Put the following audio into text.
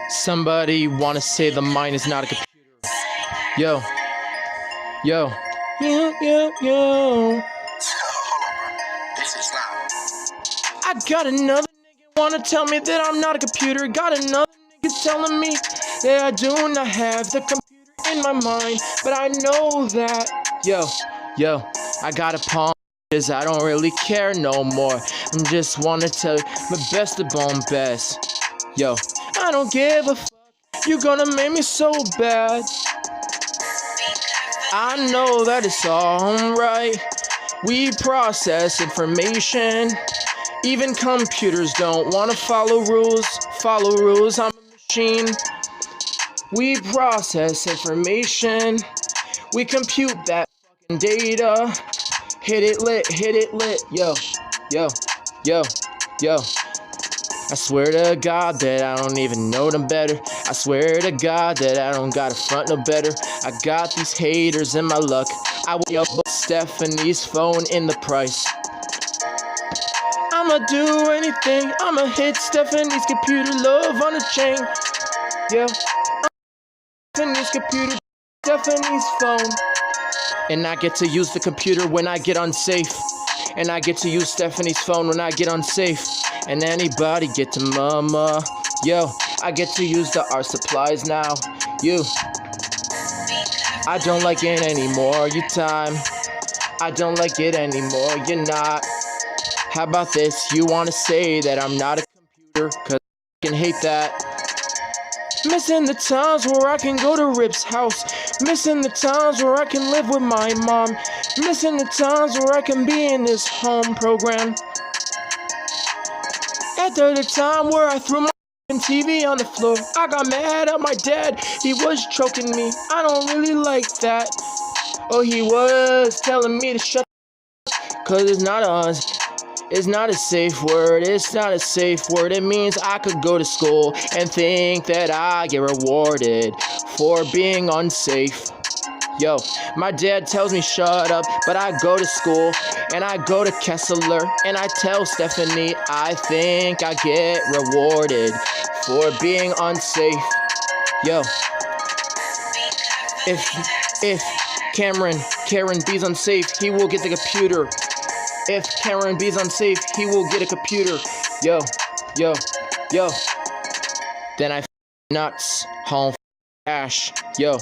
Somebody wanna say the mind is not a computer. Yo. Yo. Yo. I got another nigga wanna tell me that I'm not a computer. Got another nigga telling me that I do not have the computer in my mind. But I know that. Yo. I got a palm. I don't really care no more. I just wanna tell you my best of bone best. Yo, I don't give a fuck. You gonna make me so bad. I know that it's alright. We process information. Even computers don't wanna follow rules. I'm a machine. We process information. We compute that fucking data. Hit it lit. Yo. I swear to God that I don't even know them better. I swear to God that I don't gotta front no better. I got these haters in my luck. I will put Stephanie's phone in the price. I'ma do anything. I'ma hit Stephanie's computer, love on a chain. Yeah. Stephanie's computer, Stephanie's phone. And I get to use the computer when I get unsafe. And I get to use Stephanie's phone when I get unsafe. And anybody get to mama. Yo, I get to use the art supplies now. I don't like it anymore, you time. I don't like it anymore, you're not. How about this? You wanna say that I'm not a computer? Cause I can hate that. Missing the times where I can go to Rip's house. Missing the times where I can live with my mom. Missing the times where I can be in this home program. After the time where I threw my TV on the floor, I got mad at my dad. He was choking me. I don't really like that. Oh, he was telling me to shut up, cause it's not us. It's not a safe word, it's not a safe word. It means I could go to school and think that I get rewarded for being unsafe. Yo, my dad tells me shut up, but I go to school and I go to Kessler and I tell Stephanie I think I get rewarded for being unsafe. Yo, if Karen B's unsafe, he will get the computer. If Karen B's unsafe, he will get a computer. Yo. Then I nuts, home, ash. Yo.